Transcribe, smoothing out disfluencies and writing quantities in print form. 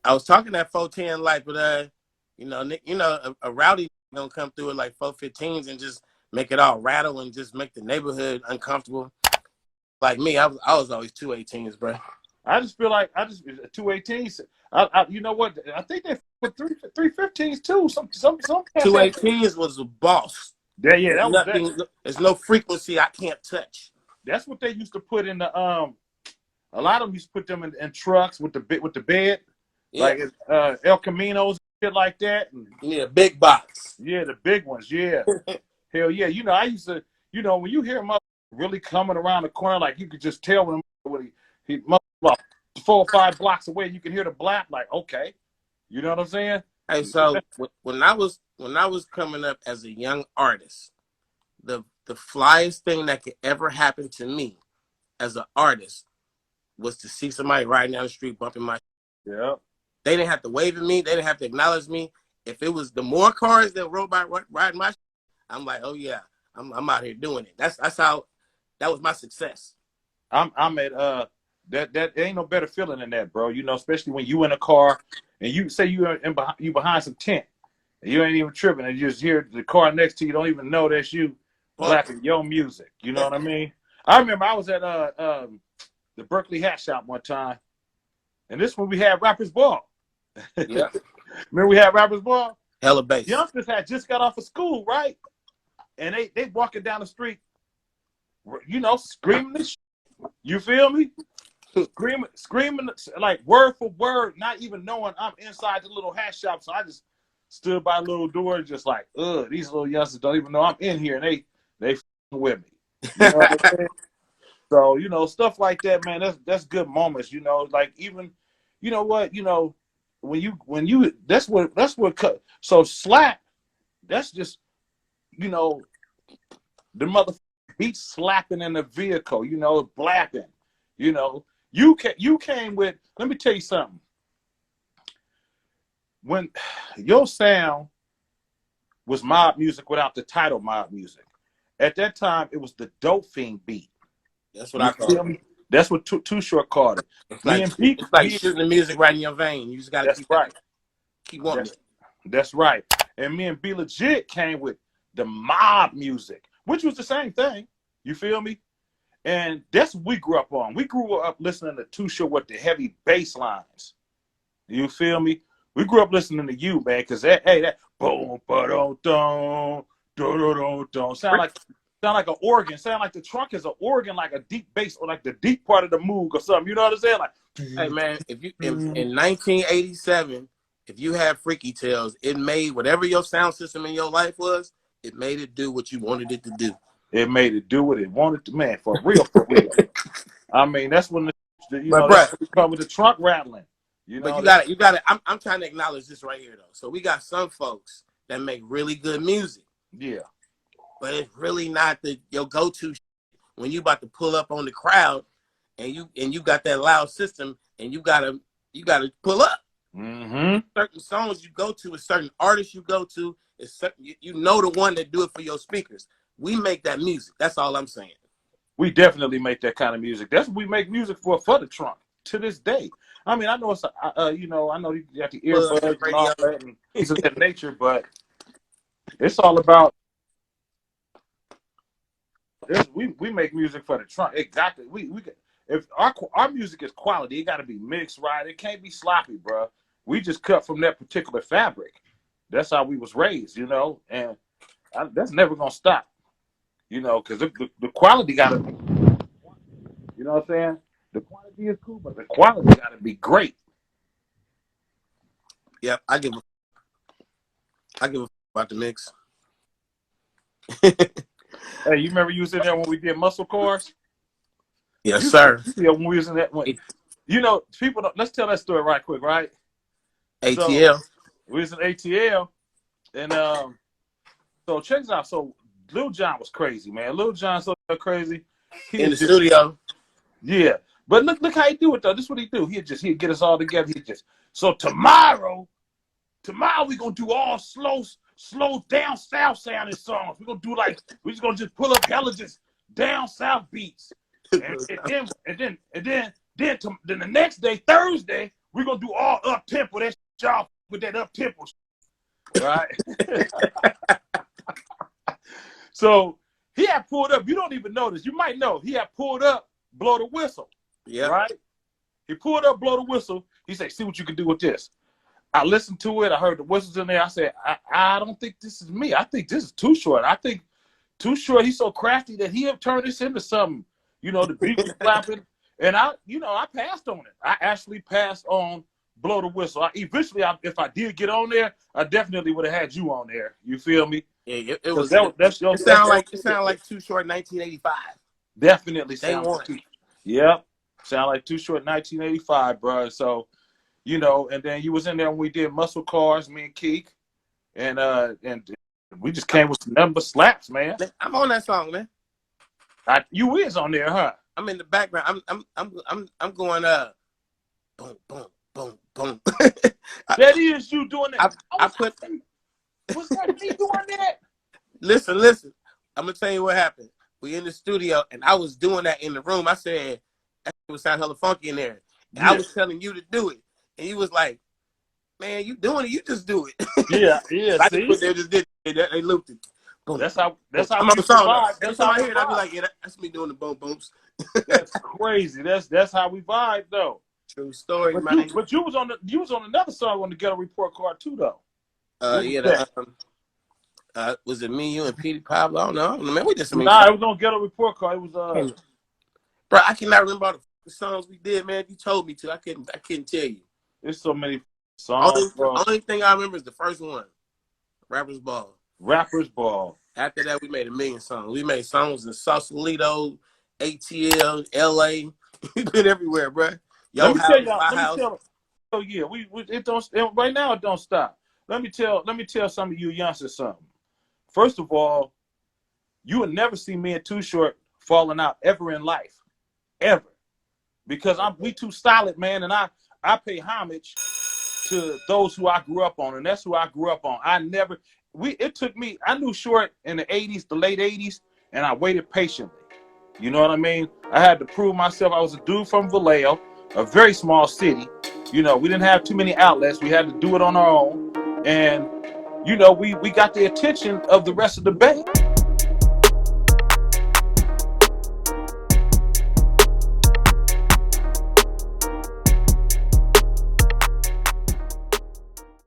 I was talking that 410 like, but a rowdy gonna come through at like 415s and just make it all rattle and just make the neighborhood uncomfortable. Like me, I was always 218s, bro. I just feel like I just 218s. You know what? I think they with 315s too. Some cats have. 218s was the boss. Yeah, There's that was that. nothing. There's no frequency I can't touch. That's what they used to put in the A lot of them used to put them in trucks with the bed, Yeah. like El Caminos, shit like that. And, You need a big box. yeah, the big ones. Yeah, hell yeah. You know, I used to. You know, when you hear them really coming around the corner, like you could just tell when he about 4 or 5 blocks away, you can hear the blap. Like, okay, you know what I'm saying? Hey, so when I was coming up as a young artist, the flyest thing that could ever happen to me as an artist was to see somebody riding down the street bumping my. Yeah. They didn't have to wave at me. They didn't have to acknowledge me. If it was the more cars that rode by riding my, I'm like, oh yeah, I'm out here doing it. That's how. That was my success. I'm at that ain't no better feeling than that, bro. You know, especially when you in a car and you say you behind some tent and you ain't even tripping and you just hear the car next to you don't even know that's you blapping your music. You know what I mean? I remember I was at the Berkeley Hat Shop one time, and this one we had Rappers Ball. Yeah. Remember we had Rappers Ball? Hella bass. Youngsters had just got off of school, right? And they walking down the street, you know, screaming this shit. You feel me? Screaming like word for word, not even knowing I'm inside the little hat shop. So I just stood by a little door, just like, these little youngsters don't even know I'm in here, and they with me. You know what I'm saying? So, you know, stuff like that, man, that's good moments, you know, like even, you know what, you know, when you that's what so slap, that's just, you know, the mother beat slapping in the vehicle, you know, blapping, you know, you came with, let me tell you something. When your sound was mob music without the title mob music, at that time it was the Dope Fiend beat. That's what I call it. That's what Too Short called it. It's like shooting the music right in your vein. You just gotta keep wanting it. That's right. And me and B Legit came with the mob music, which was the same thing. You feel me? And that's what we grew up on. We grew up listening to Too Short with the heavy bass lines. You feel me? We grew up listening to you, man, because that boom, ba-dum-dum, do-do-do-dum, sound like an organ. Sound like the trunk is an organ, like a deep bass or like the deep part of the moog or something. You know what I'm saying? Like, hey man, if in 1987, if you had Freaky Tales, it made whatever your sound system in your life was, it made it do what you wanted it to do. It made it do what it wanted to, man, for real, for real. I mean, that's when you know, that's what we call with the trunk rattling. You know, but you got it. I'm trying to acknowledge this right here though. So we got some folks that make really good music. Yeah. But it's really not your go-to when you about to pull up on the crowd and you got that loud system and you gotta pull up. Mm-hmm. Certain songs you go to, a certain artists you go to, is certain, you know the one that do it for your speakers. We make that music. That's all I'm saying. We definitely make that kind of music. That's what we make music for the trunk to this day. I mean, I know it's you know, I know you got the earbuds and all that and things of that nature, but it's all about we make music for the trunk. Exactly. We if our music is quality, it got to be mixed right. It can't be sloppy, bro. We just cut from that particular fabric. That's how we was raised, you know, and that's never gonna stop, you know, because the quality got to be, you know what I'm saying? The quantity is cool, but the quality got to be great. Yep, I give a about the mix. Hey, you remember you was in there when we did Muscle Cars? Yes, sir. Yeah, when we was in that one. You know, people don't, let's tell that story right quick, right? ATL. So, we was in ATL, and so check this out. So Lil Jon was crazy, man. Lil Jon so crazy. In the studio. Yeah. But look how he do it though. This is what he do. He'd get us all together. So tomorrow we gonna do all slow down south sounding songs. We're just gonna just pull up hella just down south beats. And then the next day, Thursday, we're gonna do all up tempo. That y'all with that up tempo, right? So he had pulled up. You don't even know this. You might know. He had pulled up, blow the whistle. Yeah. Right? He pulled up, blow the whistle. He said, see what you can do with this. I listened to it. I heard the whistles in there. I said, I don't think this is me. I think this is Too Short. I think Too Short, he's so crafty that he'll turn this into something. You know, the beat was clapping. And I passed on it. I actually passed on Blow the Whistle. Eventually, if I did get on there, I definitely would have had you on there. You feel me? Yeah, it was. It sounded like Too Short 1985. Definitely sound like Yep. Sound like Too Short 1985, bro. So, you know, and then you was in there when we did Muscle Cars, me and Keek, and we just came with some number slaps, man. I'm on that song, man. You is on there, huh? I'm in the background. I'm going boom, boom, boom, boom. That is you doing that. Was that me doing that? Listen. I'm gonna tell you what happened. We in the studio, and I was doing that in the room. I said, that would sound hella funky in there. And I was telling you to do it. And you was like, man, you doing it, you just do it. Yeah. I just put there, just did it. They looped it. Boom. That's how I'm on the song. That's how I hear it. I'll be like, yeah, that's me doing the boom booms. That's crazy. That's how we vibe though. True story, but man. But you was on another song on the Ghetto Report card too, though. Was it me, you, and Petey Pablo? I don't know, man. We did some. It was on Ghetto Report card. It was bro, I cannot remember all the songs we did, man. You told me to. I couldn't tell you. There's so many songs. Only thing I remember is the first one, Rappers Ball. Rappers Ball. After that, we made a million songs. We made songs in Sausalito, ATL, LA. We've been everywhere, bro. Let me tell y'all. Oh yeah, it don't. Right now, it don't stop. Let me tell some of you youngsters something. First of all, you will never see me and Too Short falling out ever in life, ever, because we too solid, man, and I pay homage to those who I grew up on, and that's who I grew up on. It took me. I knew Short in the '80s, the late '80s, and I waited patiently. You know what I mean? I had to prove myself. I was a dude from Vallejo, a very small city. You know, we didn't have too many outlets. We had to do it on our own. And, you know, we got the attention of the rest of the Bay.